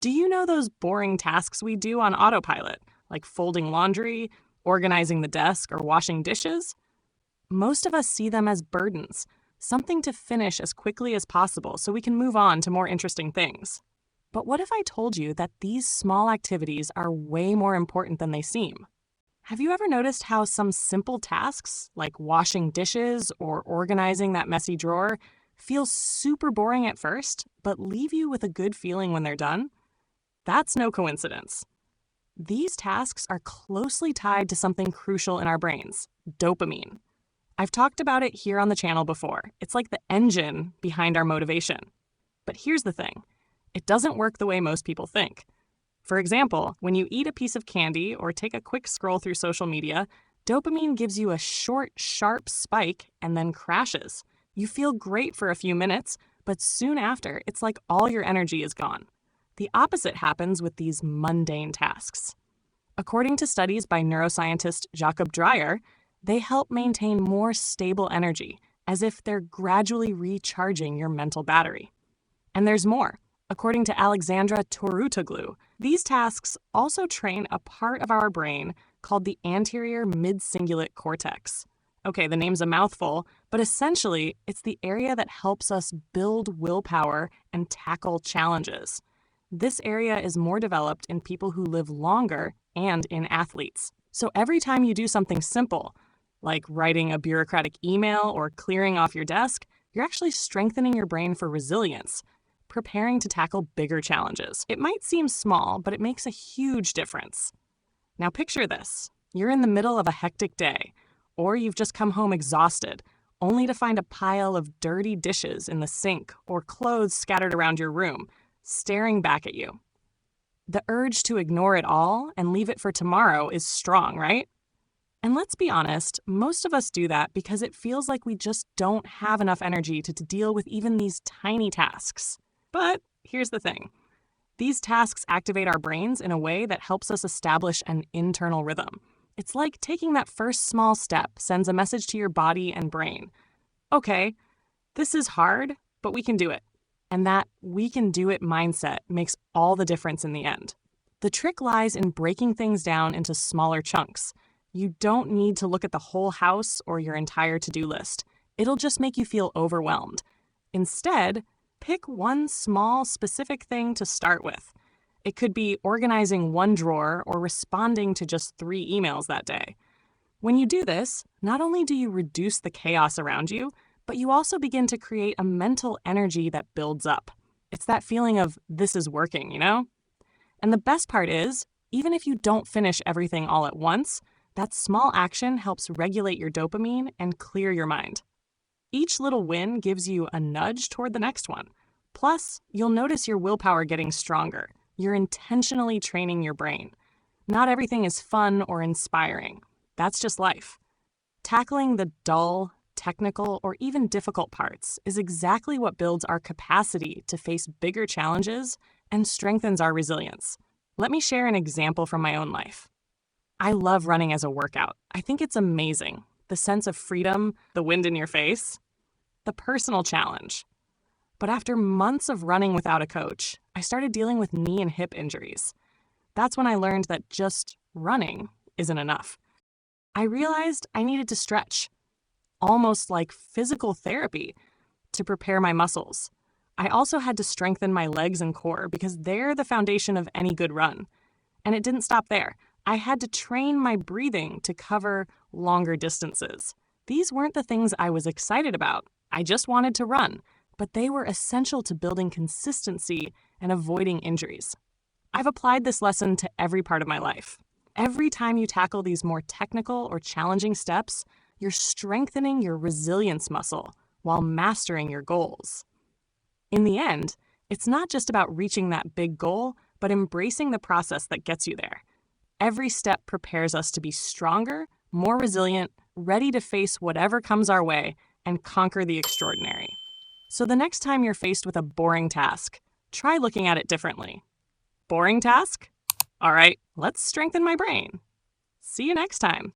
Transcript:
Do you know those boring tasks we do on autopilot, like folding laundry, organizing the desk, or washing dishes? Most of us see them as burdens, something to finish as quickly as possible so we can move on to more interesting things. But what if I told you that these small activities are way more important than they seem? Have you ever noticed how some simple tasks, like washing dishes or organizing that messy drawer, feel super boring at first, but leave you with a good feeling when they're done? That's no coincidence. These tasks are closely tied to something crucial in our brains: dopamine. I've talked about it here on the channel before. It's like the engine behind our motivation. But here's the thing: it doesn't work the way most people think. For example, when you eat a piece of candy or take a quick scroll through social media, dopamine gives you a short, sharp spike and then crashes. You feel great for a few minutes, but soon after, it's like all your energy is gone. The opposite happens with these mundane tasks. According to studies by neuroscientist Jakob Dreyer, they help maintain more stable energy, as if they're gradually recharging your mental battery. And there's more. According to Alexandra Torutoglu, these tasks also train a part of our brain called the anterior mid-cingulate cortex. Okay, the name's a mouthful, but essentially, it's the area that helps us build willpower and tackle challenges. This area is more developed in people who live longer and in athletes. So every time you do something simple, like writing a bureaucratic email or clearing off your desk, you're actually strengthening your brain for resilience, preparing to tackle bigger challenges. It might seem small, but it makes a huge difference. Now picture this. You're in the middle of a hectic day, or you've just come home exhausted, only to find a pile of dirty dishes in the sink or clothes scattered around your room, staring back at you. The urge to ignore it all and leave it for tomorrow is strong, right? And let's be honest, most of us do that because it feels like we just don't have enough energy to deal with even these tiny tasks. But here's the thing. These tasks activate our brains in a way that helps us establish an internal rhythm. It's like taking that first small step sends a message to your body and brain. Okay, this is hard, but we can do it. And that "we can do it" mindset makes all the difference in the end. The trick lies in breaking things down into smaller chunks. You don't need to look at the whole house or your entire to-do list. It'll just make you feel overwhelmed. Instead, pick one small, specific thing to start with. It could be organizing one drawer or responding to just 3 emails that day. When you do this, not only do you reduce the chaos around you, but you also begin to create a mental energy that builds up. It's that feeling of "this is working," you know? And the best part is, even if you don't finish everything all at once, that small action helps regulate your dopamine and clear your mind. Each little win gives you a nudge toward the next one. Plus, you'll notice your willpower getting stronger. You're intentionally training your brain. Not everything is fun or inspiring. That's just life. Tackling the dull, technical, or even difficult parts is exactly what builds our capacity to face bigger challenges and strengthens our resilience. Let me share an example from my own life. I love running as a workout. I think it's amazing. The sense of freedom, the wind in your face, the personal challenge. But after months of running without a coach, I started dealing with knee and hip injuries. That's when I learned that just running isn't enough. I realized I needed to stretch, almost like physical therapy, to prepare my muscles. I also had to strengthen my legs and core because they're the foundation of any good run. And it didn't stop there. I had to train my breathing to cover longer distances. These weren't the things I was excited about. I just wanted to run, but they were essential to building consistency and avoiding injuries. I've applied this lesson to every part of my life. Every time you tackle these more technical or challenging steps, you're strengthening your resilience muscle while mastering your goals. In the end, it's not just about reaching that big goal, but embracing the process that gets you there. Every step prepares us to be stronger, more resilient, ready to face whatever comes our way and conquer the extraordinary. So the next time you're faced with a boring task, try looking at it differently. Boring task? All right, let's strengthen my brain. See you next time.